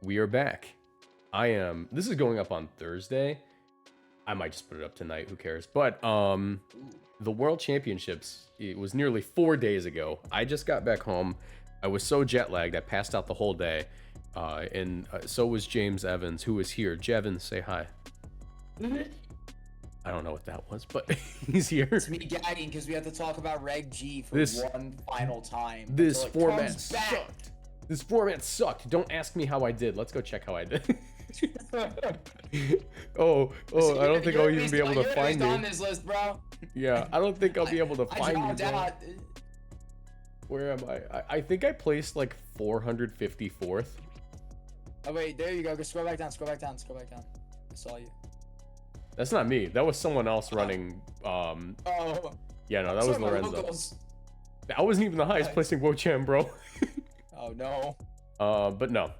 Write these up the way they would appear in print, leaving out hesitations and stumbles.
We are back. This is going up on Thursday. I might just put it up tonight, who cares? But the World Championships, it was nearly 4 days ago. I just got back home. I was so jet lagged, I passed out the whole day. And so was James Evans, who was here. Jevin, say hi. I don't know what that was, but he's here. It's me gagging because we have to talk about Reg G for one final time. This format sucked. This format sucked. Don't ask me how I did. Let's go check how I did. oh, So I don't think I'll even be able to find on me. this list, bro. Yeah, I don't think I'll be able to find you, bro. Out. Where am I? I think I placed like 454th. Oh wait, there you go. Go scroll back down. Scroll back down. Scroll back down. I saw you. That's not me. That was someone else running. Oh. Yeah, no, that was Lorenzo. Locals. I wasn't even the highest placing Wocham, bro. Oh no. But no.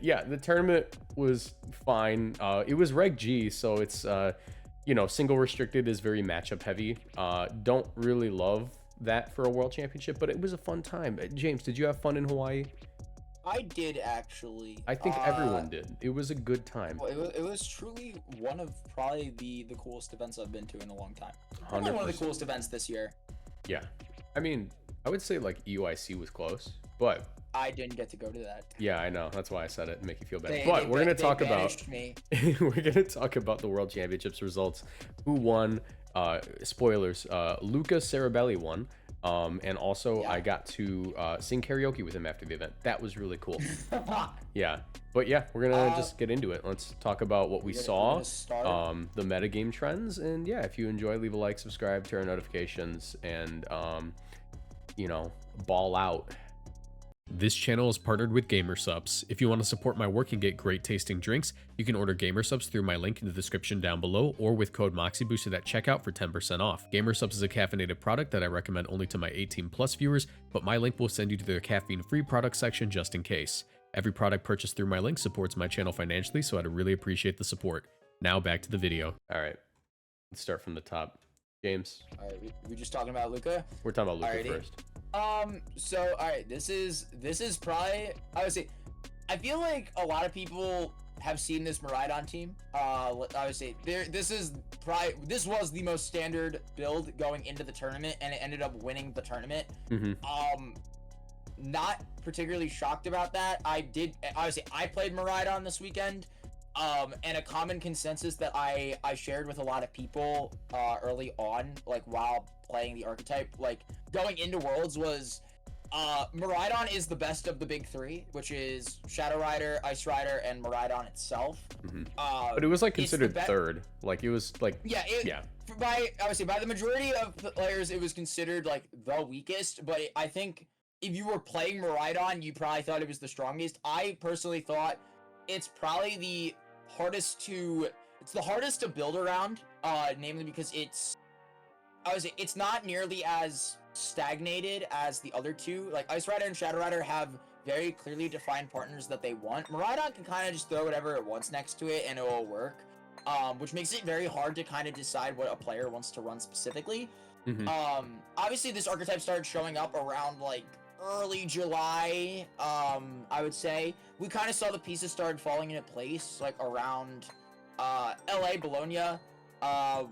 Yeah, the tournament was fine. It was Reg G, so it's you know, single restricted is very matchup heavy. Don't really love that for a world championship, but it was a fun time. James, did you have fun in Hawaii? I did actually. I think everyone did. It was a good time. Well, it was truly one of probably the coolest events I've been to in a long time. 100%. Probably one of the coolest events this year. Yeah. I mean, I would say like EUIC was close, but I didn't get to go to that. yeah, I know. That's why I said it to make you feel bad. But we're gonna talk about we're gonna talk about the World Championships results. Who won? Spoilers. Luca Cerabelli won. And also I got to sing karaoke with him after the event. That was really cool. Yeah. But yeah, we're gonna just get into it. Let's talk about what we saw, the metagame trends, and yeah, if you enjoy, leave a like, subscribe, turn on notifications, and you know, ball out. This channel is partnered with GamerSupps. If you want to support my work and get great tasting drinks, you can order GamerSupps through my link in the description down below or with code Moxie boosted at checkout for 10% off. GamerSupps is a caffeinated product that I recommend only to my 18+ viewers, but my link will send you to their caffeine-free product section just in case. Every product purchased through my link supports my channel financially, so I'd really appreciate the support. Now back to the video. All right, let's start from the top. James. All right, we're just talking about Luca. We're talking about Luca first. So all right, this is probably, I would say, I feel like a lot of people have seen this Maridon team. I would say this was the most standard build going into the tournament, and it ended up winning the tournament. Not particularly shocked about that. I would say I played Maridon this weekend. And a common consensus that I shared with a lot of people early on, like while playing the archetype, like going into Worlds, was Maridon is the best of the big three, which is Shadow Rider, Ice Rider, and Maridon itself. But it was like considered third. Like it was like I would say by the majority of the players, it was considered like the weakest. But I think if you were playing Maridon, you probably thought it was the strongest. I personally thought it's probably the hardest to build around, namely because it's not nearly as stagnated as the other two. Like Ice Rider and Shadow Rider have very clearly defined partners that they want. Maridon can kind of just throw whatever it wants next to it and it will work, which makes it very hard to kind of decide what a player wants to run specifically. Obviously this archetype started showing up around like early July. I would say we kind of saw the pieces started falling into place like around LA Bologna,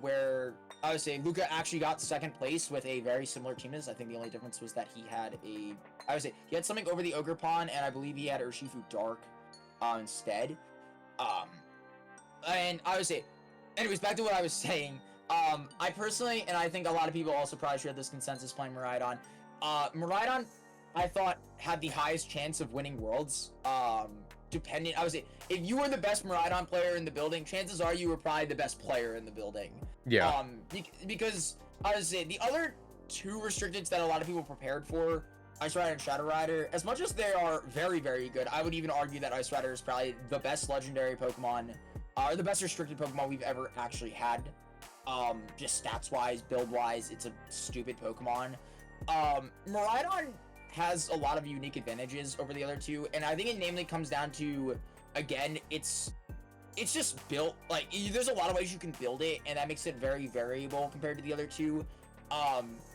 where I would say Luca actually got second place with a very similar team as. I think the only difference was that he had he had something over the Ogre Pawn, and I believe he had Urshifu Dark instead. And I would say, anyways, back to what I was saying. I personally, and I think a lot of people also probably shared this consensus playing Maridon. Maridon, I thought, had the highest chance of winning Worlds. I would say, if you were the best Maridon player in the building, chances are you were probably the best player in the building. Yeah. Because I would say the other two restricteds that a lot of people prepared for, Ice Rider and Shadow Rider, as much as they are very, very good, I would even argue that Ice Rider is probably the best legendary Pokemon, or the best restricted Pokemon we've ever actually had. Just stats-wise, build-wise, it's a stupid Pokemon. Maridon has a lot of unique advantages over the other two, and I think it namely comes down to, again, it's just built, like, there's a lot of ways you can build it, and that makes it very variable compared to the other two.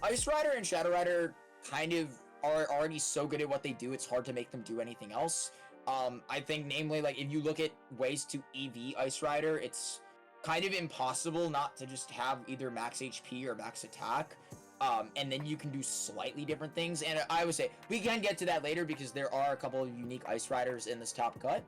Ice Rider and Shadow Rider kind of are already so good at what they do, it's hard to make them do anything else. I think namely, like, if you look at ways to EV Ice Rider, it's kind of impossible not to just have either max HP or max attack. And then you can do slightly different things. And I would say we can get to that later because there are a couple of unique Ice Riders in this top cut.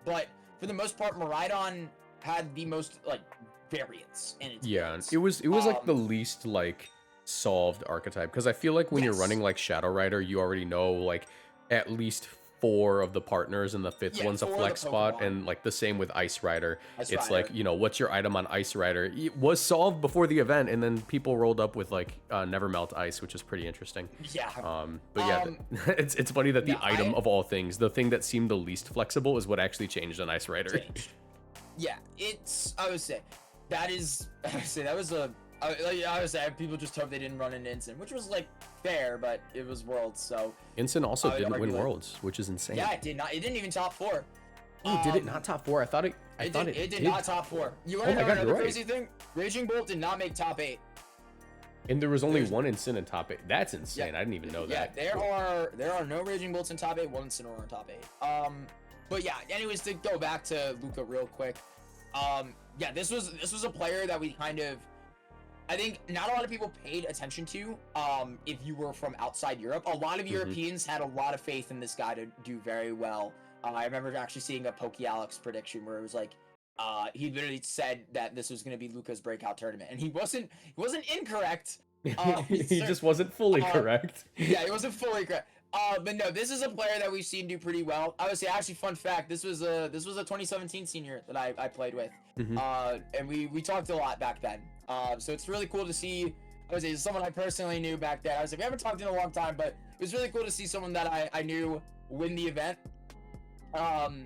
But for the most part, Maridon had the most like variance in its builds. It was like the least like solved archetype, because I feel like when you're running like Shadow Rider, you already know like at least 4 of the partners, and the 5th one's a flex spot. And like the same with Ice Rider. It's like, you know, what's your item on Ice Rider? It was solved before the event, and then people rolled up with like Never Melt Ice, which is pretty interesting. Yeah. But yeah, it's funny that the item of all things, the thing that seemed the least flexible, is what actually changed on Ice Rider. Yeah, I would say that was a. I would say people just hope they didn't run into Ensign, which was like fair, but it was Worlds, so. Ensign also didn't win Worlds, which is insane. Yeah, it did not. It didn't even top 4. Oh, did it not top 4? I thought it. It did not top 4. You want to know another crazy thing? Raging Bolt did not make top 8. And there was only one Ensign in top 8. That's insane. I didn't even know that. Yeah, there are no Raging Bolts in top 8. One Incineroar in top 8. But yeah. Anyways, to go back to Luca real quick. Yeah, this was a player that we kind of. I think not a lot of people paid attention to if you were from outside Europe. A lot of Europeans had a lot of faith in this guy to do very well. I remember actually seeing a PokeAlex prediction where it was like, he literally said that this was going to be Luca's breakout tournament, and he wasn't incorrect. He just wasn't fully correct. Yeah, he wasn't fully correct. But no, this is a player that we've seen do pretty well. I would say, actually, fun fact, this was a 2017 senior that I played with, and we talked a lot back then. So it's really cool to see. I would say someone I personally knew back then. I was like, we haven't talked in a long time, but it was really cool to see someone that I knew win the event. And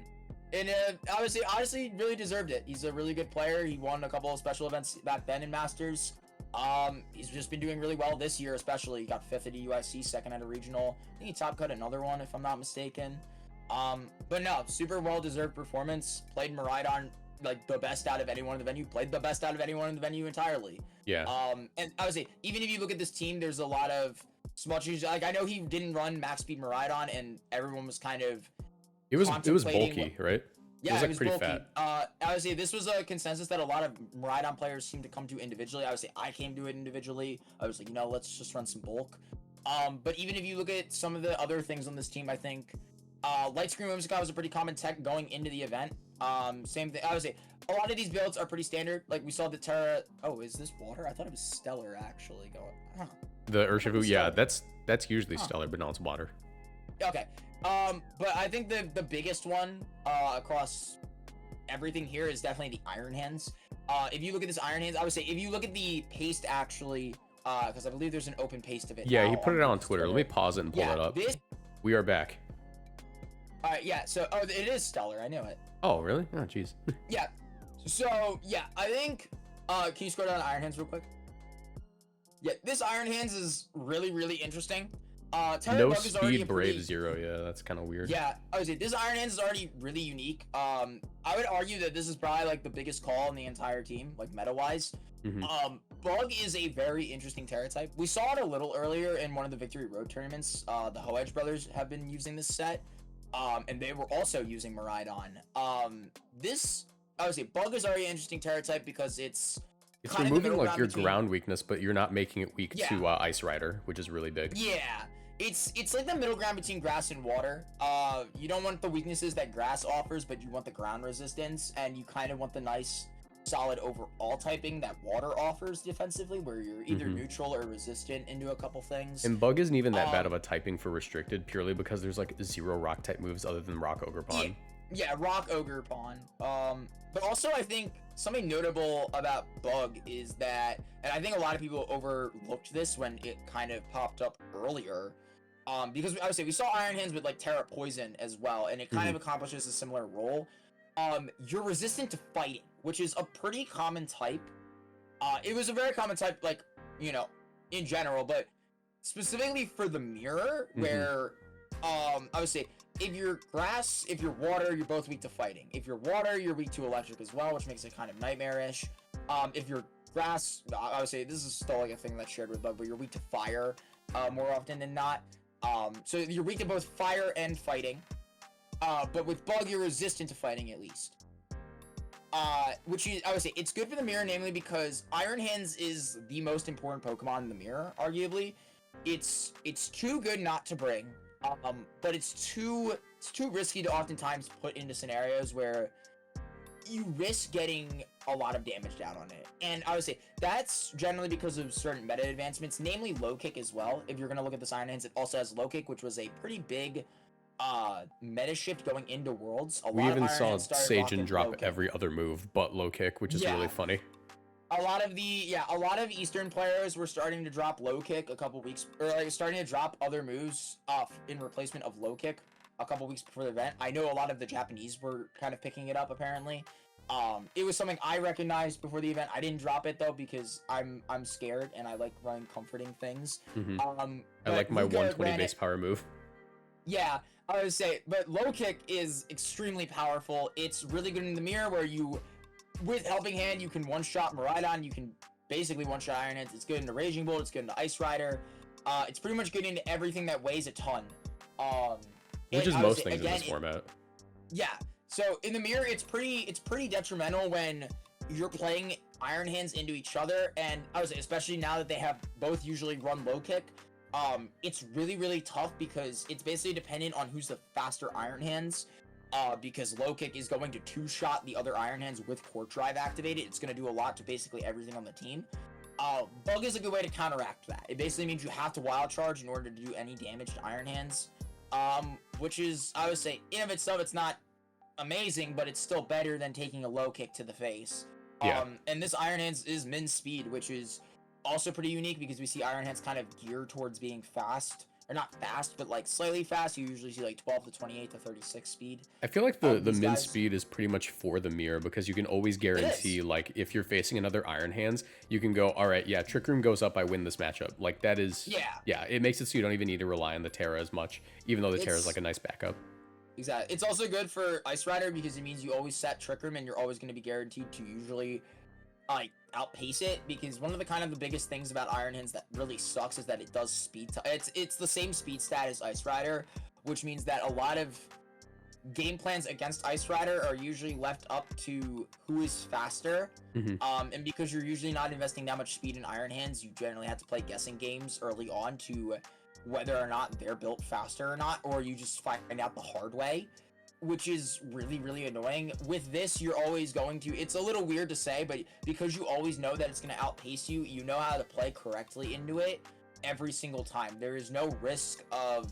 I would say, honestly, really deserved it. He's a really good player. He won a couple of special events back then in Masters. He's just been doing really well this year, especially. He got 5th at UIC, 2nd at a regional. I think he top cut another one, if I'm not mistaken. But no, super well-deserved performance. Played Maridon like the best out of anyone in the venue. Played the best out of anyone in the venue entirely. Yeah. And I would say, even if you look at this team, there's a lot of smudges. Like, I know he didn't run max speed Maridon, and everyone was kind of. It was bulky, right? Yeah, it was pretty bulky. Fat. I would say this was a consensus that a lot of Maridon players seem to come to individually. I would say I came to it individually. I was like, you know, let's just run some bulk. But even if you look at some of the other things on this team, I think Light Screen Whimsicott was a pretty common tech going into the event. Same thing. I would say a lot of these builds are pretty standard. Like we saw the Terra. Oh, is this water? I thought it was Stellar actually going. Huh. The Urshifu, yeah, that's usually Stellar, but no, it's water. Okay. But I think the biggest one across everything here is definitely the Iron Hands. If you look at this Iron Hands, I would say if you look at the paste actually, because I believe there's an open paste of it. Yeah, he put it on Twitter. Let me pause it and pull that up. We are back. Yeah, so it is Stellar. I knew it. Oh, really? Oh, jeez. Yeah. So yeah, I think. Can you scroll down to Iron Hands real quick? Yeah, this Iron Hands is really, really interesting. No speed Brave 0, yeah, that's kind of weird. Yeah, I would say this Iron Hands is already really unique. I would argue that this is probably like the biggest call in the entire team, like meta-wise. Bug is a very interesting Terra type. We saw it a little earlier in one of the Victory Road tournaments. The Hoedge brothers have been using this set, and they were also using Maridon. This, I would say, Bug is already an interesting Terra type because it's removing like your ground weakness, but you're not making it weak to Ice Rider, which is really big. Yeah. It's like the middle ground between grass and water. You don't want the weaknesses that grass offers, but you want the ground resistance, and you kind of want the nice, solid overall typing that water offers defensively, where you're either neutral or resistant into a couple things. And Bug isn't even that bad of a typing for restricted, purely because there's like 0 rock type moves other than Rock Ogre Pawn. Yeah, Rock Ogre Pawn. But also I think something notable about Bug is that, and I think a lot of people overlooked this when it kind of popped up earlier. Because I would say we saw Iron Hands with like Terra Poison as well, and it kind of accomplishes a similar role. You're resistant to fighting, which is a pretty common type. It was a very common type, like, you know, in general, but specifically for the mirror, where I would say if you're grass, if you're water, you're both weak to fighting. If you're water, you're weak to electric as well, which makes it kind of nightmarish. If you're grass, I would say this is still like a thing that's shared with Bug, but you're weak to fire more often than not. So you're weak to both fire and fighting. But with Bug, you're resistant to fighting at least. Which is, I would say, it's good for the mirror, namely because Iron Hands is the most important Pokemon in the mirror, arguably. It's too good not to bring, but it's too risky to oftentimes put into scenarios where you risk getting a lot of damage down on it. And I would say that's generally because of certain meta advancements, namely low kick as well. If you're going to look at this Iron Hands, it also has low kick, which was a pretty big meta shift going into Worlds. We even saw Sagen drop every other move but low kick, which is really funny. A lot of Eastern players were starting to drop low kick a couple weeks, or like starting to drop other moves in replacement of low kick a couple weeks before the event. I know a lot of the Japanese were kind of picking it up apparently. It was something I recognized before the event. I didn't drop it though because I'm scared and I like running comforting things. I like my 120 base power move. Yeah, I would say, but low kick is extremely powerful. It's really good in the mirror where you, with Helping Hand, you can one-shot Maridon, you can basically one-shot Iron Hands. It's good into Raging Bolt, it's good into Ice Rider. It's pretty much good into everything that weighs a ton. Which is most things in this format. Yeah, so in the mirror, it's pretty detrimental when you're playing Iron Hands into each other, and I would say, especially now that they have both usually run low kick, it's really tough because it's basically dependent on who's the faster Iron Hands. Because low kick is going to two-shot the other Iron Hands with Court Drive activated. It's going to do a lot to basically everything on the team. Bug is a good way to counteract that. It basically means you have to wild charge in order to do any damage to Iron Hands. Which is, I would say, in of itself, it's not amazing, but it's still better than taking a low kick to the face. Yeah. And this Iron Hands is min speed, which is also pretty unique because we see Iron Hands kind of geared towards being fast. Or not fast, but like slightly fast. You usually see like 12 to 28 to 36 speed. I feel like the min speed is pretty much for the mirror because you can always guarantee, like, if you're facing another Iron Hands, you can go, all right, yeah, Trick Room goes up, I win this matchup. Like, that is, yeah, it makes it so you don't even need to rely on the Terra as much, even though the Terra is like a nice backup. Exactly. It's also good for Ice Rider because it means you always set Trick Room and you're always going to be guaranteed to usually like outpace it, because one of the biggest things about Iron Hands that really sucks is that it does speed. It's the same speed stat as Ice Rider, which means that a lot of game plans against Ice Rider are usually left up to who is faster. And because you're usually not investing that much speed in Iron Hands, you generally have to play guessing games early on to whether or not they're built faster or not, or you just find out the hard way, which is really annoying. With this, you're always going to, it's a little weird to say, but because you always know that it's going to outpace you, you know how to play correctly into it every single time. There is no risk of,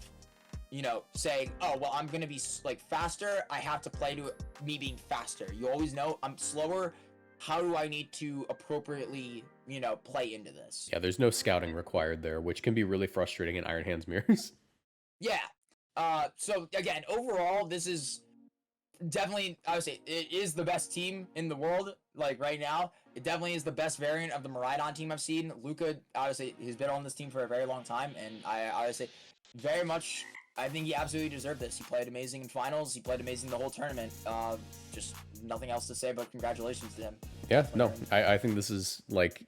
you know, saying, oh, well, I'm going to be like faster, I have to play to me being faster. You always know I'm slower, how do I need to appropriately, you know, play into this? Yeah, there's no scouting required there, which can be really frustrating in Iron Hands mirrors. Yeah. So again, overall, this is definitely, I would say, it is the best team in the world, like right now. It definitely is the best variant of the Maridon team I've seen. Luca, obviously, he's been on this team for a very long time, and I would say very much, I think he absolutely deserved this. He played amazing in finals. He played amazing the whole tournament. Just nothing else to say, but congratulations to him. Yeah, no, I think this is like,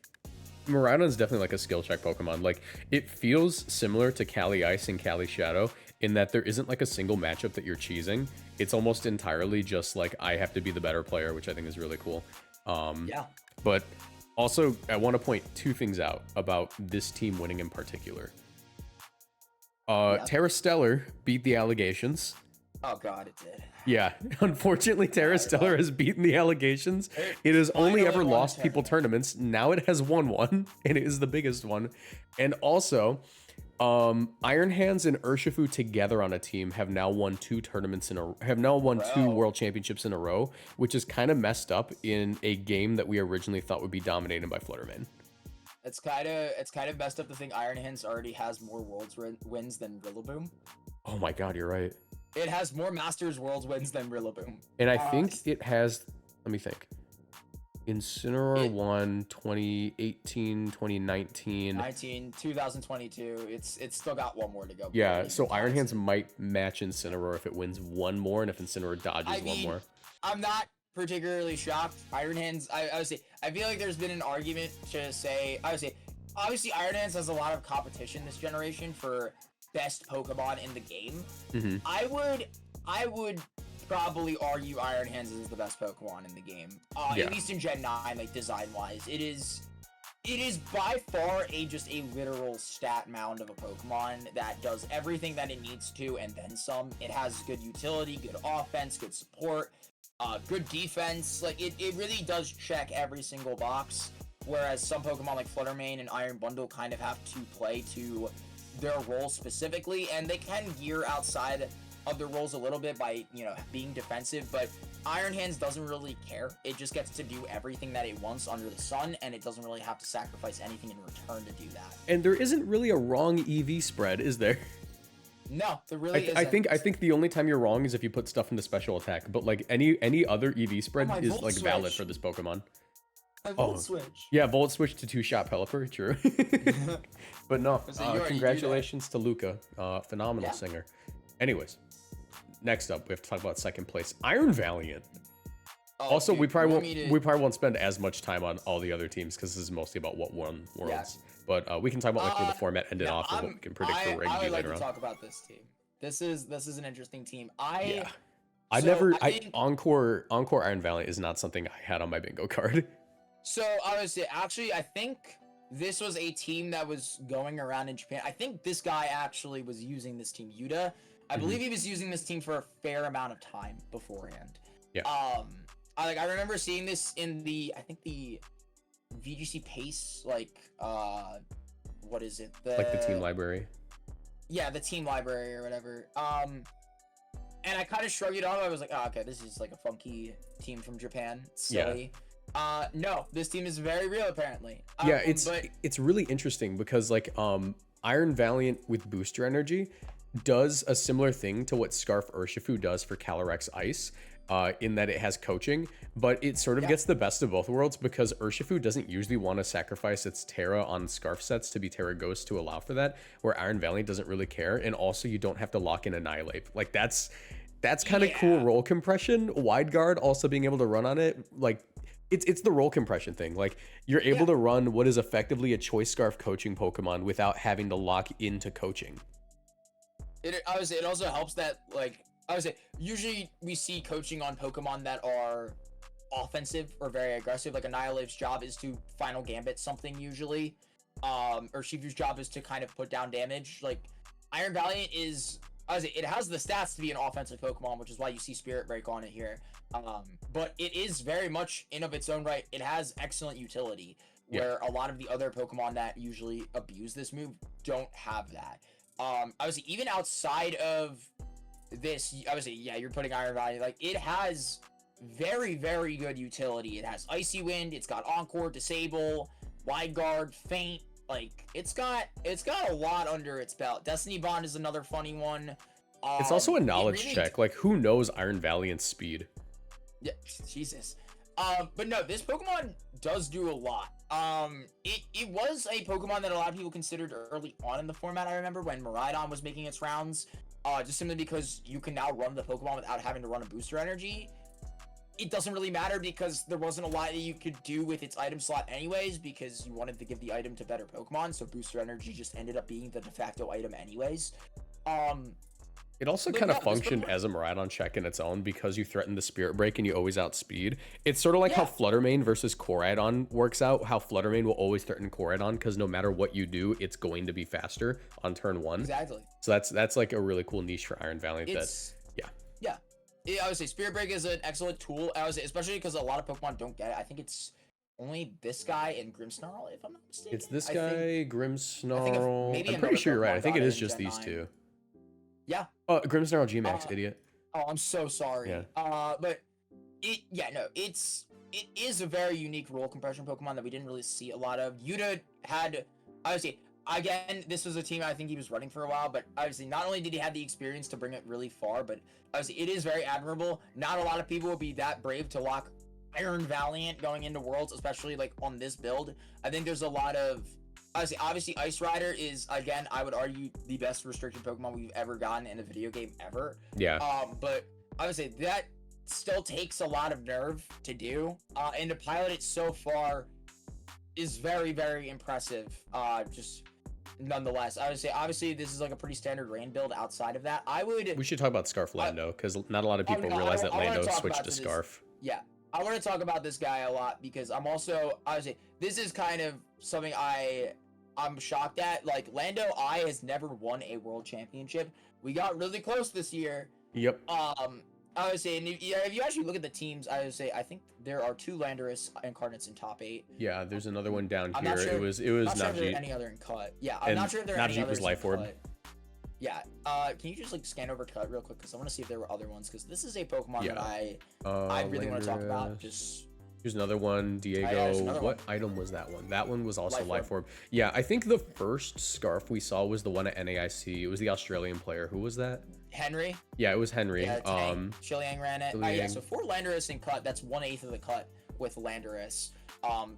Maridon's definitely like a skill check Pokemon. Like, it feels similar to Cali Ice and Cali Shadow in that there isn't like a single matchup that you're cheesing. It's almost entirely just like, I have to be the better player, which I think is really cool. Yeah. But also, I want to point two things out about this team winning in particular. Terra Stellar beat the Allegations. Oh god, it did. Yeah, unfortunately, Terra Stellar has beaten the Allegations. It has only ever lost people tournaments. Now it has won one, and it is the biggest one. And also, Iron Hands and Urshifu together on a team have now won two World Championships in a row, which is kind of messed up in a game that we originally thought would be dominated by Flutterman. It's kind of messed up to think Iron Hands already has more Worlds wins than Rillaboom. Oh my god, you're right. It has more Masters Worlds wins than Rillaboom. And I think it has, let me think. Incineroar won 2018, 2019. 2022. It's still got one more to go. Yeah, so Iron Hands might match Incineroar if it wins one more, and if Incineroar dodges one more. I'm not particularly shocked. Iron Hands, I would say, I feel like there's been an argument to say, I would say, obviously Iron Hands has a lot of competition this generation for best Pokemon in the game. I would I would probably argue Iron Hands is the best Pokemon in the game. Yeah. At least in Gen 9, like design-wise. It is by far just a literal stat mound of a Pokemon that does everything that it needs to and then some. It has good utility, good offense, good support, good defense. Like it really does check every single box. Whereas some Pokemon like Fluttermane and Iron Bundle kind of have to play to their role specifically, and they can gear outside of their roles a little bit by, you know, being defensive, but Iron Hands doesn't really care. It just gets to do everything that it wants under the sun, and it doesn't really have to sacrifice anything in return to do that. And there isn't really a wrong EV spread, is there? No, there really isn't. I think the only time you're wrong is if you put stuff into special attack, but like any other EV spread is like valid for this Pokemon. My Volt Switch. Yeah, Volt Switch to 2-shot Pelipper, true. But no, congratulations to Luca, phenomenal singer. Anyways, next up, we have to talk about second place, Iron Valiant. Also, we probably won't spend as much time on all the other teams because this is mostly about what won Worlds. But we can talk about like where the format ended off and what we can predict for Reg G later on. I would like to talk about this team. This is an interesting team. Encore Iron Valiant is not something I had on my bingo card. So honestly, actually, I think this was a team that was going around in Japan. I think this guy actually was using this team, Yuta. I believe he was using this team for a fair amount of time beforehand. Yeah. I remember seeing this in the VGC Pace, like what is it? Like the team library. Yeah, the team library or whatever. And I kind of shrugged it off. I was like, oh, okay, this is like a funky team from Japan. Silly. Yeah. No, this team is very real apparently. Yeah, it's really interesting because like Iron Valiant with booster energy does a similar thing to what Scarf Urshifu does for Calyrex Ice, in that it has coaching, but it sort of gets the best of both worlds because Urshifu doesn't usually want to sacrifice its Terra on Scarf sets to be Terra Ghost to allow for that, where Iron Valiant doesn't really care, and also you don't have to lock in Annihilate. Like that's kind of cool role compression. Wide Guard also being able to run on it, like it's the role compression thing. Like you're able to run what is effectively a Choice Scarf coaching Pokemon without having to lock into coaching. It also helps that, like, I would say usually we see coaching on Pokemon that are offensive or very aggressive. Like Annihilate's job is to final gambit something usually, Urshifu's job is to kind of put down damage. Like Iron Valiant is, I would say, it has the stats to be an offensive Pokemon, which is why you see Spirit Break on it here. But it is very much in of its own right. It has excellent utility, where a lot of the other Pokemon that usually abuse this move don't have that. I would say even outside of this, I would say, yeah, you're putting Iron Valiant, like it has very, very good utility. It has Icy Wind, it's got Encore, Disable, Wide Guard, Feint. Like it's got a lot under its belt. Destiny Bond is another funny one. It's also a knowledge check. Like who knows Iron Valiant's speed? Yeah, Jesus. But no, this Pokemon does do a lot. It was a Pokemon that a lot of people considered early on in the format. I remember when Maridon was making its rounds, just simply because you can now run the Pokemon without having to run a booster energy. It doesn't really matter because there wasn't a lot that you could do with its item slot anyways, because you wanted to give the item to better Pokemon, so booster energy just ended up being the de facto item anyways. It also kind of functioned as a Maridon check in its own because you threaten the Spirit Break and you always outspeed. It's sort of like how Fluttermane versus Koraidon works out, how Fluttermane will always threaten Koraidon because no matter what you do, it's going to be faster on turn one. Exactly. So that's like a really cool niche for Iron Valiant. I would say Spirit Break is an excellent tool. I would say, especially because a lot of Pokemon don't get it. I think it's only this guy and Grimmsnarl, if I'm not mistaken. It's this guy, Grimmsnarl. I'm pretty sure you're right. I think it is just these two. Yeah. Oh, Grimmsnarl G-Max, idiot. Oh, I'm so sorry. Yeah. But it is a very unique role compression Pokemon that we didn't really see a lot of. Yuta had, I would say, again, this was a team I think he was running for a while, but obviously not only did he have the experience to bring it really far, but obviously it is very admirable. Not a lot of people would be that brave to lock Iron Valiant going into Worlds, especially like on this build. I think there's a lot of, obviously Ice Rider is, again, I would argue the best restricted Pokemon we've ever gotten in a video game ever. Yeah. But I would say that still takes a lot of nerve to do, and to pilot it so far is very, very impressive. Just nonetheless, I would say obviously this is like a pretty standard rain build. Outside of that, We should talk about Scarf Lando, because not a lot of people realize that Lando switched to Scarf. Yeah, I want to talk about this guy a lot because I would say this is kind of something I'm shocked at. Like, Landorus-I has never won a world championship. We got really close this year. Yep. I would say, and if you actually look at the teams, I would say I think there are 2 Landorus incarnates in top 8. Yeah, there's another one down here. Sure, it was not sure if there Najee. are any other in cut. Yeah, I'm not sure if there are any others in Life Orb. cut. Yeah. Can you just like scan over cut real quick, because I want to see if there were other ones, because this is a Pokemon that I really want to talk about. Just here's another one, Diego. What item was that one? That one was also Life Orb. Yeah, I think the first Scarf we saw was the one at NAIC. It was the Australian player. Who was that? Henry. Yeah, it was Henry. Yeah, Shiliang ran it. Yeah, so 4 Landorus in cut. That's 1/8 of the cut with Landorus.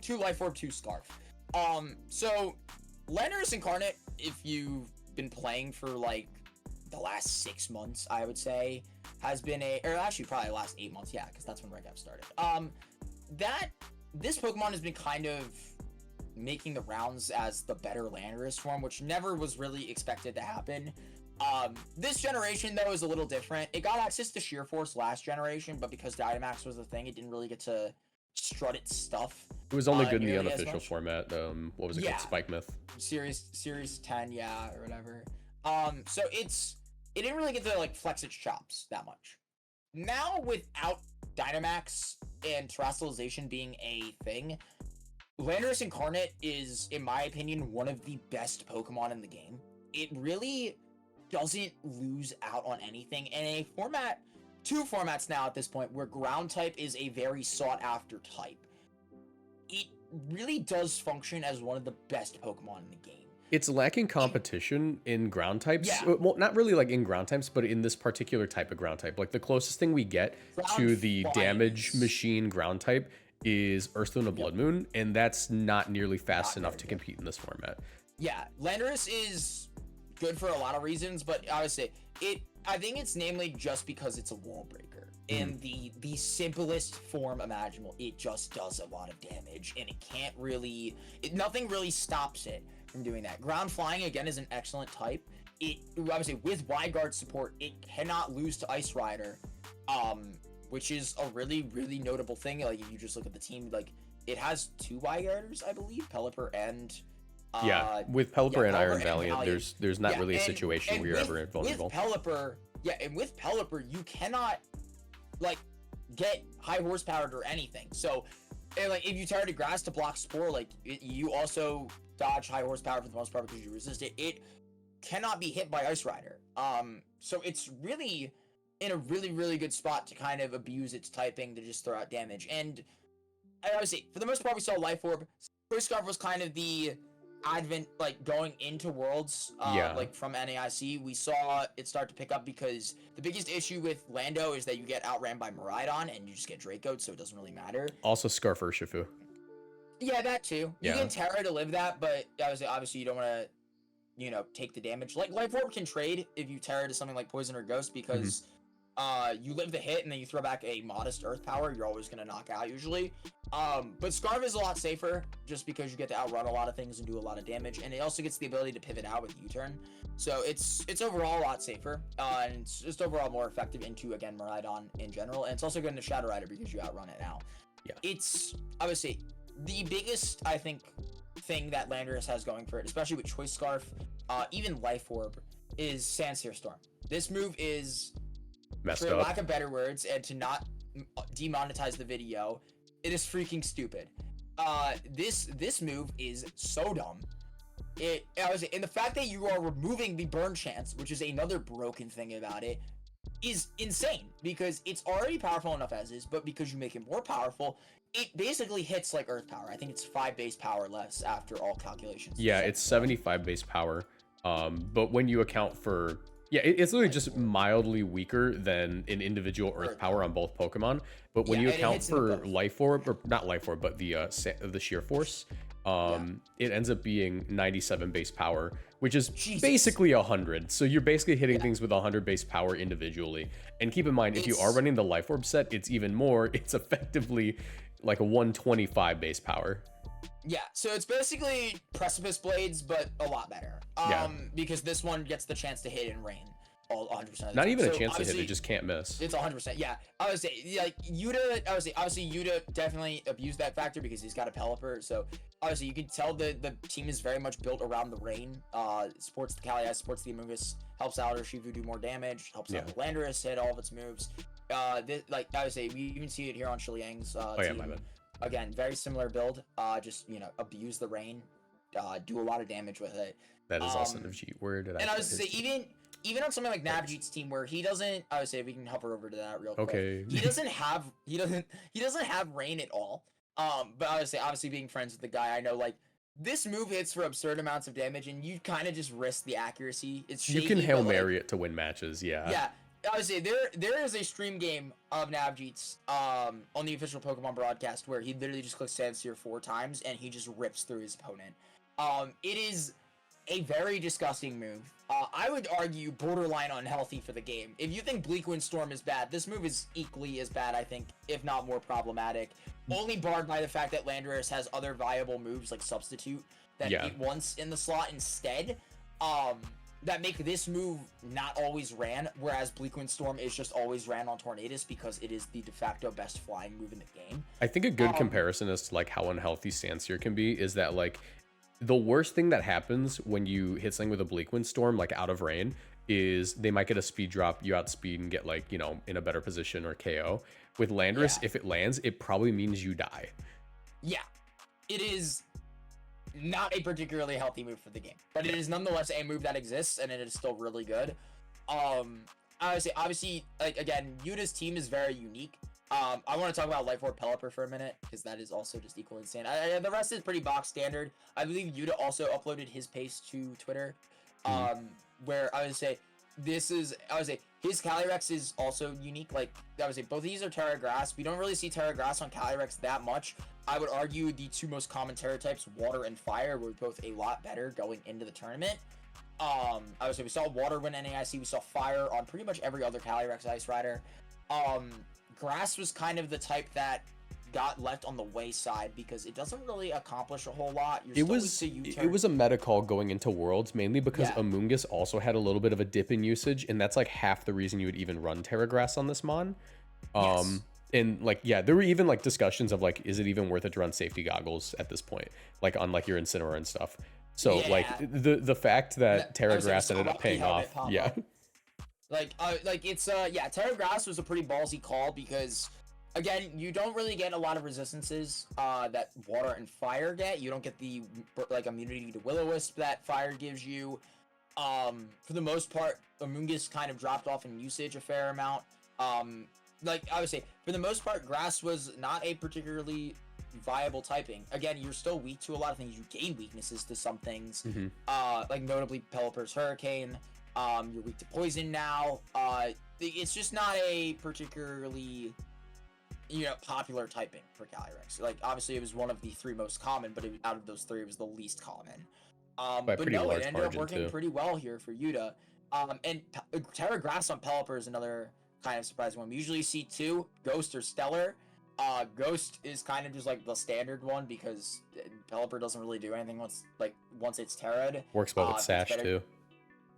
2 Life Orb, 2 Scarf. So Landorus Incarnate, if you've been playing for like the last 6 months, I would say, has been or actually probably the last 8 months. Yeah, because that's when Reg G started. This Pokemon has been kind of making the rounds as the better Landorus form, which never was really expected to happen. This generation though is a little different. It got access to Sheer Force last generation, but because Dynamax was the thing, it didn't really get to strut its stuff. It was only good in the unofficial format. What was it called? Spike Myth. Series 10, yeah, or whatever. So it didn't really get to like flex its chops that much. Now, without Dynamax and Terrestrialization being a thing, Landorus Incarnate is, in my opinion, one of the best Pokemon in the game. It really doesn't lose out on anything in a format, 2 formats now at this point, where ground type is a very sought after type. It really does function as one of the best Pokemon in the game. It's lacking competition in ground types. Yeah. Well, not really like in ground types, but in this particular type of ground type. Like, the closest thing we get to the damage machine ground type is Earthstone of Blood Moon, and that's not nearly fast enough to compete in this format. Yeah, Landorus is good for a lot of reasons, but I would say I think it's namely just because it's a wall breaker in the simplest form imaginable. It just does a lot of damage, and it can't really, nothing really stops it from doing that. Ground flying again is an excellent type. It obviously with wide guard support, it cannot lose to Ice Rider, which is a really notable thing. Like, if you just look at the team, like, it has 2 wide guarders, I believe, Pelipper and with Pelipper and Iron Valiant, there's not really a situation where you're ever invulnerable. With Pelipper, you cannot like get high horsepowered or anything. So, like, if you target grass to block Spore, like, you also dodge high horsepower for the most part because you resist it. It cannot be hit by Ice Rider. So it's really in a really good spot to kind of abuse its typing to just throw out damage. And I would say, for the most part, we saw Life Orb. First Scarf was kind of the advent, like, going into Worlds, like, from NAIC. We saw it start to pick up because the biggest issue with Lando is that you get outran by Maridon and you just get Dracoed, so it doesn't really matter. Also Scarf Urshifu. Yeah, that too. You can Terra to live that, but obviously you don't want to, take the damage. Like, Life Orb can trade if you Terra to something like Poison or Ghost, because you live the hit and then you throw back a modest Earth Power, you're always going to knock out usually. But Scarf is a lot safer just because you get to outrun a lot of things and do a lot of damage, and it also gets the ability to pivot out with U-turn. So it's overall a lot safer, and it's just overall more effective into, again, Maridon in general, and it's also good into Shadow Rider because you outrun it now. Yeah. It's, I would say, the biggest, I think, thing that Landorus has going for it, especially with Choice Scarf, even Life Orb, is Sandsear Storm. This move is, messed for up. lack of better words, and to not demonetize the video, it is freaking stupid. This move is so dumb. And the fact that you are removing the burn chance, which is another broken thing about it, is insane, because it's already powerful enough as is, but because you make it more powerful, it basically hits like Earth Power. I think it's 5 base power less after all calculations. Yeah, it's 75 base power. But when you account for, it's literally just mildly weaker than an individual Earth Power on both Pokemon. But when you account for Life Orb, or not Life Orb, but the Sheer Force, it ends up being 97 base power, which is basically 100. So you're basically hitting things with 100 base power individually. And keep in mind, if you are running the Life Orb set, it's even more. It's effectively like a 125 base power. Yeah, so it's basically Precipice Blades, but a lot better. Because this one gets the chance to hit and rain all 100% of the time. Not even a chance to hit, it just can't miss. It's 100%, yeah. I would say, like, Yuta, obviously Yuta definitely abused that factor because he's got a Pelipper, so obviously you can tell the team is very much built around the rain. Supports the Kali, supports the Amoonguss, helps out Urshifu do more damage, helps out the Landorus hit all of its moves. Like, I would say, we even see it here on Shiliang's team. My bad. Again, very similar build. Just, you know, abuse the rain, do a lot of damage with it. That is also an G. Where did I? And I was to say, even on something like Navjeet's team, where he doesn't, I would say we can hover over to that real quick. Okay. He doesn't have rain at all. But I would say, obviously being friends with the guy, I know like this move hits for absurd amounts of damage, and you kind of just risk the accuracy. It's shaky, you can Hail Mary it to win matches. Yeah. Yeah. I would say there is a stream game of Navjeet's on the official Pokemon broadcast where he literally just clicks Sandseer 4 times and he just rips through his opponent. It is a very disgusting move. I would argue borderline unhealthy for the game. If you think Bleak Wind Storm is bad, this move is equally as bad, I think, if not more problematic. Only barred by the fact that Landorus has other viable moves like Substitute that it once in the slot instead. That make this move not always ran, whereas Bleak Wind Storm is just always ran on Tornadus because it is the de facto best flying move in the game. I think a good comparison as to like how unhealthy Sandseer can be is that like the worst thing that happens when you hit something with a Bleak Wind Storm like out of rain is they might get a speed drop, you outspeed and get like, you know, in a better position or KO. With Landorus, if it lands, it probably means you die. Yeah. It is not a particularly healthy move for the game, but it is nonetheless a move that exists and it is still really good. I would say obviously, like, again, Yuta's team is very unique. I want to talk about Life Orb Pelipper for a minute because that is also just equally insane. The rest is pretty box standard. I believe Yuta also uploaded his pace to Twitter, where I would say his Calyrex is also unique. Like, I would say both of these are Terra Grass. We don't really see Terra Grass on Calyrex that much. I would argue the two most common Terra types, Water and Fire, were both a lot better going into the tournament. I would say we saw Water win NAIC. We saw Fire on pretty much every other Calyrex Ice Rider. Grass was kind of the type that got left on the wayside because it doesn't really accomplish a whole lot. It was a meta call going into Worlds, mainly because Amoonguss also had a little bit of a dip in usage, and that's like half the reason you would even run Terra Grass on this mon. And like, there were even like discussions of like, is it even worth it to run safety goggles at this point, like on like your Incineroar and stuff. So like the fact that Terra Grass ended up paying off, Terra Grass was a pretty ballsy call because, again, you don't really get a lot of resistances that Water and Fire get. You don't get the like immunity to Will-O-Wisp that Fire gives you. For the most part, Amoonguss kind of dropped off in usage a fair amount. Like, I would say, for the most part, Grass was not a particularly viable typing. Again, you're still weak to a lot of things. You gain weaknesses to some things, like notably Pelipper's Hurricane. You're weak to Poison now. It's just not a particularly, popular typing for Calyrex. Like, obviously, it was one of the 3 most common, but out of those 3, it was the least common. But no, it ended up working pretty well here for Yuta. And Terra Grass on Pelipper is another kind of surprising one. We usually see 2, Ghost or Stellar. Ghost is kind of just like the standard one because Pelipper doesn't really do anything once it's Terra'd. Works well with Sash too.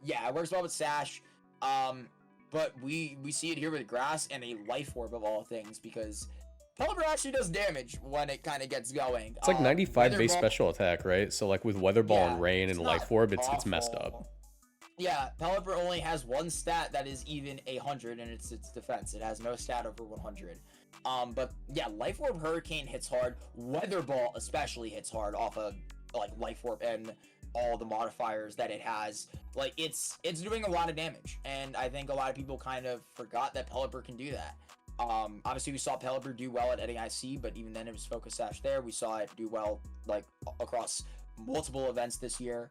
Yeah, it works well with Sash. But we see it here with Grass and a Life Orb of all things because Pelipper actually does damage when it kind of gets going. It's like 95 base special attack, right? So like with Weather Ball and Rain and Life Orb, it's messed up. Yeah, Pelipper only has one stat that is even 100, and it's its defense. It has no stat over 100. But yeah, Life Orb Hurricane hits hard. Weather Ball especially hits hard off of like Life Orb and all the modifiers that it has. Like, it's doing a lot of damage, and I think a lot of people kind of forgot that Pelipper can do that. Obviously we saw Pelipper do well at NAIC, but even then it was Focus Sash there. We saw it do well like across multiple events this year.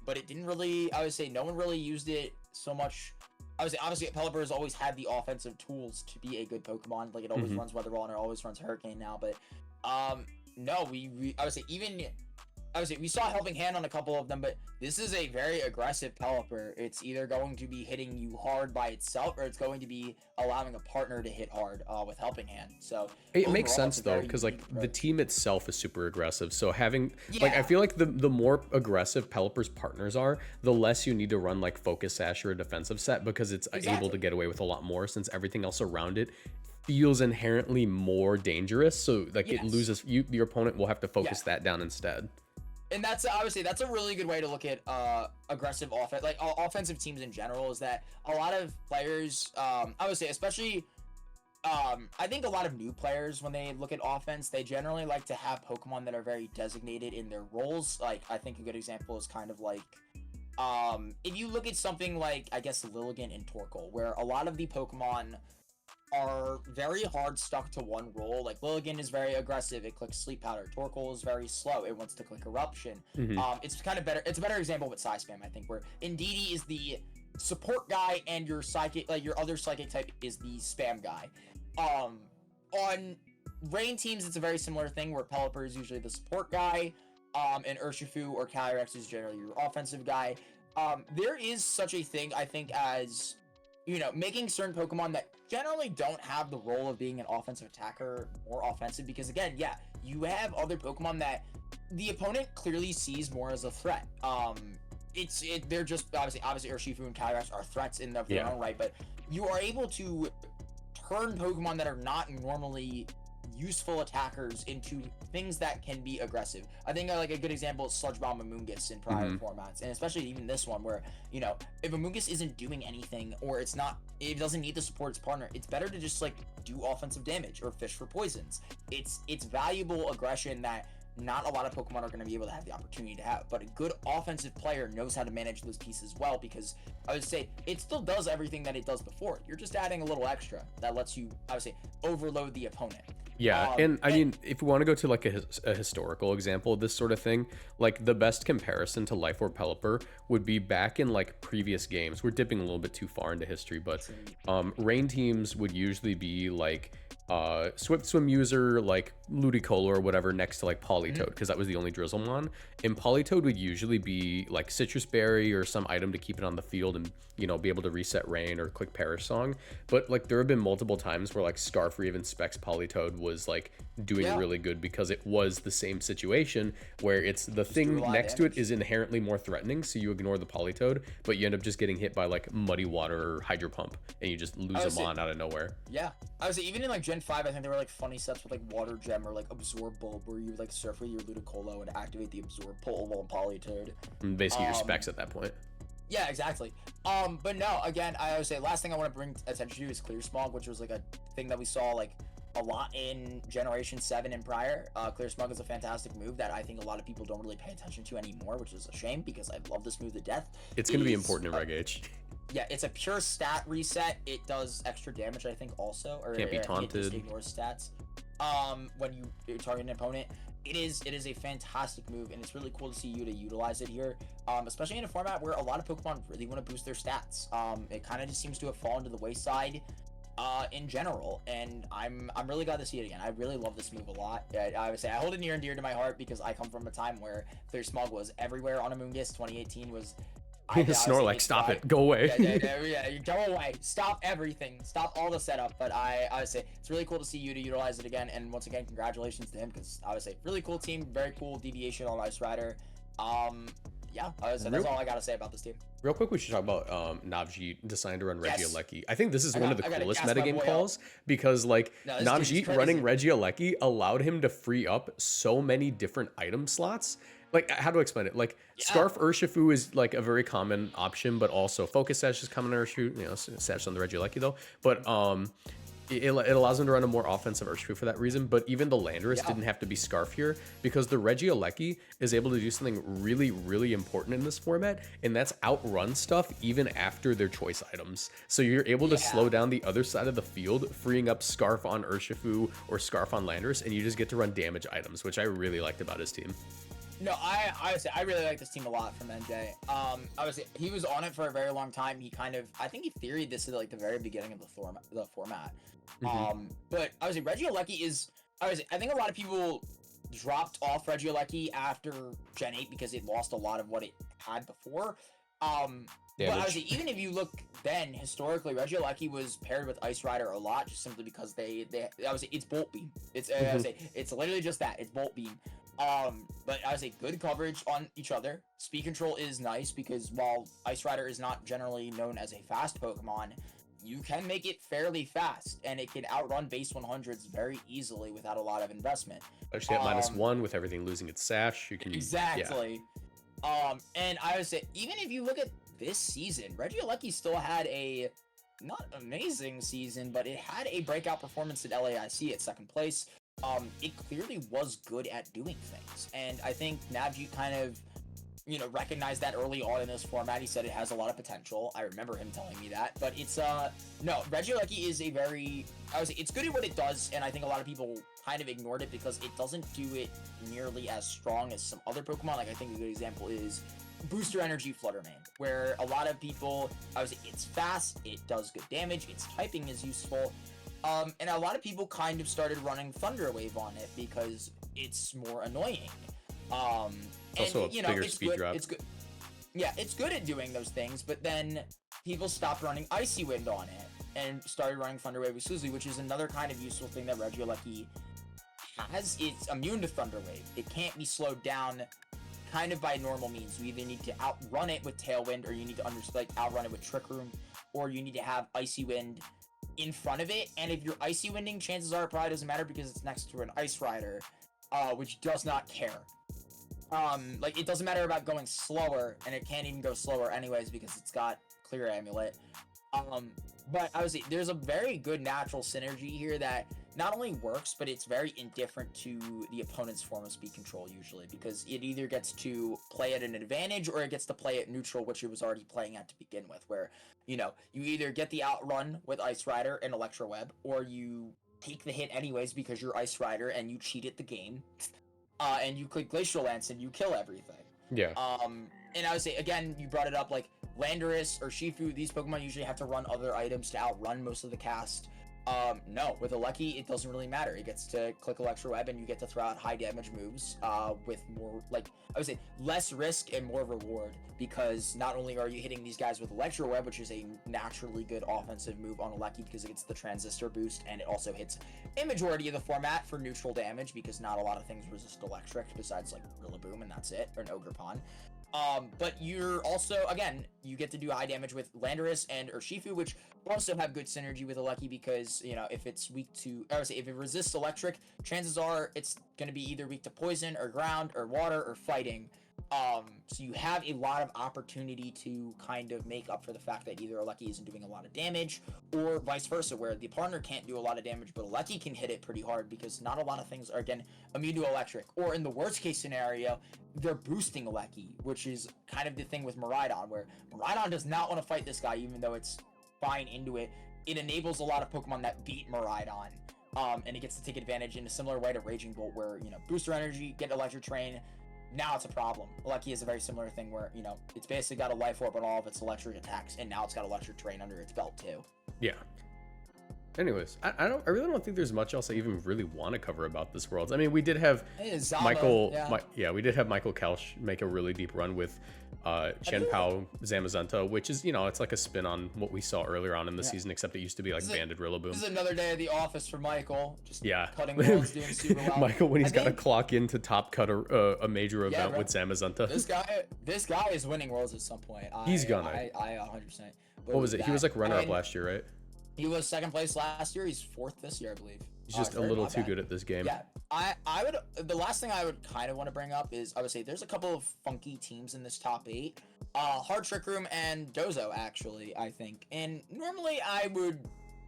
But it didn't really, I would say no one really used it so much. I would say obviously Pelipper has always had the offensive tools to be a good Pokemon. Like, it always runs Weather Ball and it always runs Hurricane now, but no, I would say even obviously we saw Helping Hand on a couple of them, but this is a very aggressive Pelipper. It's either going to be hitting you hard by itself, or it's going to be allowing a partner to hit hard with Helping Hand. So it makes sense though, because like the team itself is super aggressive. So having like, I feel like the more aggressive Pelipper's partners are, the less you need to run like Focus Sash or a defensive set, because it's able to get away with a lot more, since everything else around it feels inherently more dangerous. So like it loses your opponent will have to focus that down instead. And that's obviously that's a really good way to look at aggressive offense, like offensive teams in general, is that a lot of players, I would say, especially, I think a lot of new players, when they look at offense, they generally like to have Pokemon that are very designated in their roles. Like, I think a good example is kind of like, if you look at something like, I guess, Lilligant and Torkoal, where a lot of the Pokemon are very hard stuck to one role. Like Lilligant is very aggressive, it clicks Sleep Powder. Torkoal is very slow, it wants to click Eruption. It's kind of better, it's a better example with Psy Spam, I think, where Indeedee is the support guy and your psychic, like your other psychic type is the spam guy. On Rain teams, it's a very similar thing where Pelipper is usually the support guy, and Urshifu or Calyrex is generally your offensive guy. There is such a thing, I think, as, you know, making certain Pokemon that generally don't have the role of being an offensive attacker more offensive, because again, you have other Pokemon that the opponent clearly sees more as a threat. They're just obviously Urshifu and Calyrex are threats in their own right, but you are able to turn Pokemon that are not normally useful attackers into things that can be aggressive. I think like a good example is Sludge Bomb Amoonguss in prior formats, and especially even this one, where, you know, if Amoonguss isn't doing anything, or it doesn't need to support its partner, it's better to just like do offensive damage or fish for poisons. It's valuable aggression that not a lot of Pokemon are going to be able to have the opportunity to have, but a good offensive player knows how to manage those pieces well, because I would say it still does everything that it does before. You're just adding a little extra that lets you, I would say, overload the opponent. Yeah, and I mean, if we want to go to like a historical example of this sort of thing, like the best comparison to Life Orb Pelipper would be back in like previous games. We're dipping a little bit too far into history, but Rain teams would usually be like Swift Swim user, like Ludicolo or whatever, next to like Politoed, because that was the only Drizzlemon. And Politoed would usually be like Citrus Berry or some item to keep it on the field and, you know, be able to reset Rain or click Perish Song. But like there have been multiple times where like Scarf or even Specs Politoed was like doing really good, because it was the same situation where it's the thing next to it is inherently more threatening, so you ignore the Politoed, but you end up just getting hit by like Muddy Water or Hydro Pump, and you just lose them on out of nowhere. Yeah, I was even in like Gen 5, I think there were like funny sets with like Water Gem or like Absorb Bulb, where you like surf with your Ludicolo and activate the Absorb Bulb on Politoed. And basically your Specs at that point. Yeah, exactly. But no, again, I would say last thing I want to bring attention to is Clear Smog, which was like a thing that we saw like a lot in Generation 7 and prior. Clear Smog is a fantastic move that I think a lot of people don't really pay attention to anymore, which is a shame, because I love this move to death. It's going to be important in Reg H. Yeah, it's a pure stat reset. It does extra damage, I think, also. Or can't be taunted. It just ignores stats when you target an opponent. It is a fantastic move, and it's really cool to see you to utilize it here, especially in a format where a lot of Pokemon really want to boost their stats. It kind of just seems to have fallen to the wayside in general, and I'm really glad to see it again. I really love this move a lot. I would say I hold it near and dear to my heart, because I come from a time where Clear Smog was everywhere on Amoonguss. 2018 was... Snorlax, stop it, go away. Yeah, you go away, stop everything, stop all the setup. But I would say it's really cool to see you to utilize it again, and once again, congratulations to him, because I would say really cool team, very cool deviation on Ice Rider. Yeah, I would say that's all I gotta say about this team. Real quick, we should talk about Navjeet designed to run Regieleki. I think this is one of the coolest metagame calls, because like Navjeet running Regieleki allowed him to free up so many different item slots. Like, how to explain it? Like, Scarf Urshifu is like a very common option, but also Focus Sash is common Urshifu. You know, Sash on the Regieleki though. But it allows him to run a more offensive Urshifu for that reason. But even the Landorus didn't have to be Scarf here, because the Regieleki is able to do something really, really important in this format, and that's outrun stuff even after their choice items. So you're able to slow down the other side of the field, freeing up Scarf on Urshifu or Scarf on Landorus, and you just get to run damage items, which I really liked about his team. No, I really like this team a lot from NJ. Obviously, he was on it for a very long time. He kind of, I think he theoried this at like the very beginning of the format. But obviously, Regieleki is, I think a lot of people dropped off Regieleki after Gen 8 because it lost a lot of what it had before. But obviously, even if you look then, historically, Regieleki was paired with Ice Rider a lot, just simply because they obviously, it's Bolt Beam. It's, I would say, it's literally just that. It's Bolt Beam. But I would say good coverage on each other. Speed control is nice because while Ice Rider is not generally known as a fast Pokemon, you can make it fairly fast, and it can outrun base 100s very easily without a lot of investment. Especially at -1 with everything losing its sash, you can... Exactly. Yeah. And I would say, even if you look at this season, Regieleki still had a not amazing season, but it had a breakout performance at LAIC at 2nd place. It clearly was good at doing things, and I think Navji kind of, you know, recognized that early on in this format. He said it has a lot of potential. I remember him telling me that, but it's no, Regieleki is a very, I would say, it's good at what it does, and I think a lot of people kind of ignored it because it doesn't do it nearly as strong as some other Pokemon. Like, I think a good example is Booster Energy Fluttermane, where a lot of people, I would say, it's fast, it does good damage, its typing is useful, and a lot of people kind of started running Thunder Wave on it because it's more annoying. It's also a bigger speed drop. It's good. Yeah, it's good at doing those things, but then people stopped running Icy Wind on it and started running Thunder Wave exclusively, which is another kind of useful thing that Regieleki has. It's immune to Thunder Wave. It can't be slowed down kind of by normal means. You either need to outrun it with Tailwind, or you need to outrun it with Trick Room, or you need to have Icy Wind in front of it. And if you're Icy Winding, chances are it probably doesn't matter because it's next to an Ice Rider, which does not care. Like, it doesn't matter about going slower, and it can't even go slower anyways because it's got Clear Amulet. But I would say there's a very good natural synergy here that not only works, but it's very indifferent to the opponent's form of speed control usually, because it either gets to play at an advantage or it gets to play at neutral, which it was already playing at to begin with, where, you know, you either get the outrun with Ice Rider and Electro Web, or you take the hit anyways because you're Ice Rider and you cheat at the game. And you click Glacial Lance and you kill everything. Yeah. And I would say, again, you brought it up, like, Landorus or Shifu, these Pokemon usually have to run other items to outrun most of the cast. No, with Aleki, it doesn't really matter. It gets to click Electro Web and you get to throw out high damage moves, with more, like, I would say, less risk and more reward, because not only are you hitting these guys with Electro Web, which is a naturally good offensive move on Aleki because it gets the Transistor boost, and it also hits a majority of the format for neutral damage because not a lot of things resist electric besides, like, Rillaboom, and that's it, or an Ogerpon. But you're also, again, you get to do high damage with Landorus and Urshifu, which also have good synergy with Aleki because, you know, if it's weak to, or say, if it resists electric, chances are it's going to be either weak to poison or ground or water or fighting. So you have a lot of opportunity to kind of make up for the fact that either Aleki isn't doing a lot of damage, or vice versa, where the partner can't do a lot of damage, but Aleki can hit it pretty hard because not a lot of things are, again, immune to electric. Or in the worst case scenario, they're boosting Aleki, which is kind of the thing with Maridon, where Maridon does not want to fight this guy, even though it's fine into it. It enables a lot of Pokemon that beat Maridon, and it gets to take advantage in a similar way to Raging Bolt, where, you know, booster energy, get Electric Train. Now it's a problem. Lucky is a very similar thing where, you know, it's basically got a Life Orb on all of its electric attacks, and now it's got Electric Train under its belt too. Yeah. Anyways, I really don't think there's much else I even really want to cover about this world. I mean, we did have Michael, we did have Michael Kelch make a really deep run with Chien-Pao Zamazenta, which is, you know, it's like a spin on what we saw earlier on in the season, except it used to be like Banded Rillaboom. This is another day at the office for Michael. Just cutting worlds, doing super well. Michael, when he's got to clock in to top cut a major event with Zamazenta. This guy is winning worlds at some point. He's gonna. I 100%. What was it? He was like runner-up last year, right? He was 2nd place last year. He's 4th this year, I believe. He's just a little too good at this game. Yeah, I would. The last thing I would kind of want to bring up is, I would say there's a couple of funky teams in this top 8. Hard Trick Room and Dozo, actually, I think. And normally I would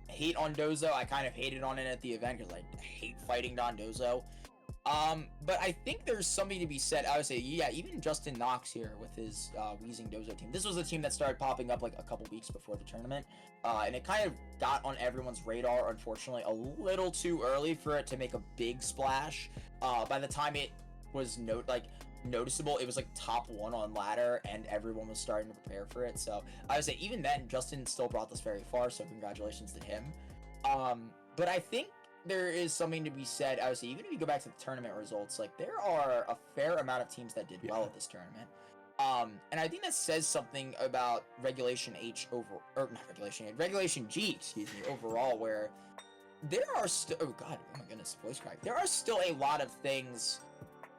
hate on Dozo. I kind of hated on it at the event because I hate fighting Dondozo. But I think there's something to be said. I would say, yeah, even Justin Knox here with his Wheezing Dozo team. This was a team that started popping up like a couple weeks before the tournament. And it kind of got on everyone's radar, unfortunately, a little too early for it to make a big splash. By the time it was noticeable, it was like top 1 on ladder, and everyone was starting to prepare for it. So I would say even then, Justin still brought this very far, so congratulations to him. But I think there is something to be said. Obviously, even if you go back to the tournament results, like there are a fair amount of teams that did well at this tournament. And I think that says something about Regulation H Regulation G, excuse me, overall, where there are still, oh god, oh my goodness, voice crack. There are still a lot of things,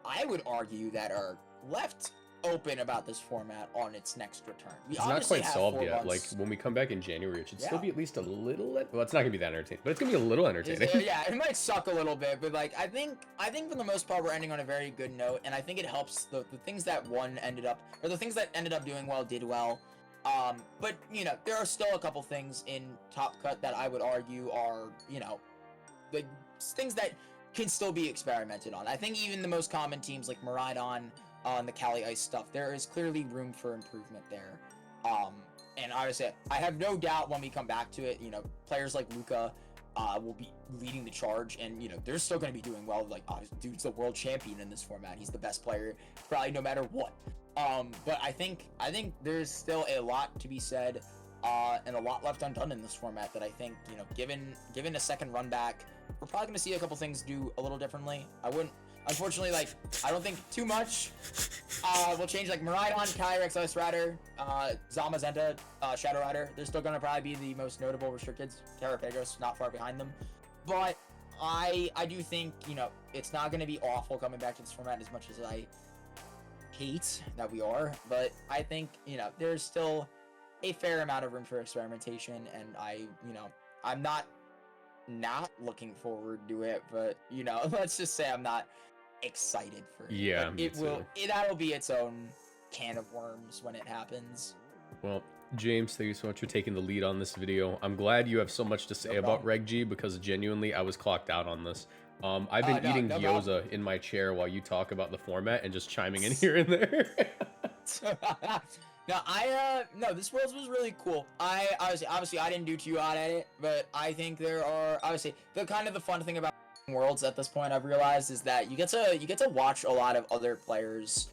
I would argue, that are left open about this format on its next return. It's not quite solved yet. Like when we come back in January, it should still be at least a little. Well, it's not gonna be that entertaining, but it's gonna be a little entertaining. Yeah, it might suck a little bit, but like I think for the most part we're ending on a very good note, and I think it helps the things that the things that ended up doing well did well. But you know, there are still a couple things in Top Cut that I would argue are, you know, the things that can still be experimented on. I think even the most common teams like Maridon on the Cali Ice stuff, there is clearly room for improvement there. And obviously, I have no doubt when we come back to it, you know, players like Luca will be leading the charge, and you know, they're still going to be doing well. Like, dude's the world champion in this format. He's the best player, probably no matter what. But I think there's still a lot to be said, and a lot left undone in this format that I think, you know, given a second run back, we're probably going to see a couple things do a little differently. Unfortunately, like, I don't think too much will change. Like Maridon, Kyrex, Ice Rider, Zama, Zenta, Shadow Rider. They're still gonna probably be the most notable restricted. Terrapagos not far behind them. But I do think, you know, it's not gonna be awful coming back to this format as much as I hate that we are. But I think, you know, there's still a fair amount of room for experimentation, and I'm not looking forward to it, but you know, let's just say I'm not excited for it. Yeah, that'll be its own can of worms when it happens. Well, James, thank you so much for taking the lead on this video. I'm glad you have so much to say about Reg G, because genuinely I was clocked out on this. I've been eating gyoza in my chair while you talk about the format and just chiming in here and there. No, this Worlds was really cool. I obviously I didn't do too hot at it, but I think there are obviously the fun thing about Worlds at this point I've realized is that you get to watch a lot of other players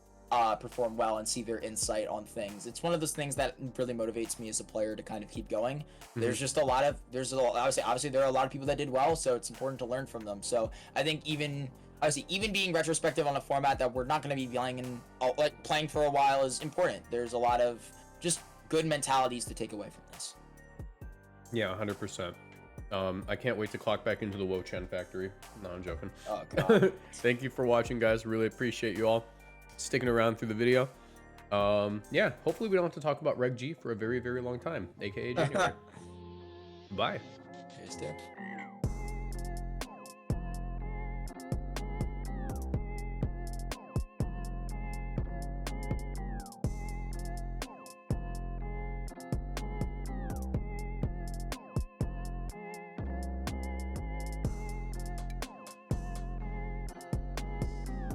perform well and see their insight on things. It's one of those things that really motivates me as a player to kind of keep going. Mm-hmm. Obviously there are a lot of people that did well, so it's important to learn from them. So I think even being retrospective on a format that we're not going to be playing for a while is important. There's a lot of just good mentalities to take away from this. Yeah, 100%. I can't wait to clock back into the Wo-Chen factory. No, I'm joking. Oh, God. Thank you for watching, guys. Really appreciate you all sticking around through the video. Yeah, hopefully we don't have to talk about Reg G for a very, very long time, aka January. Bye. Cheers, dude.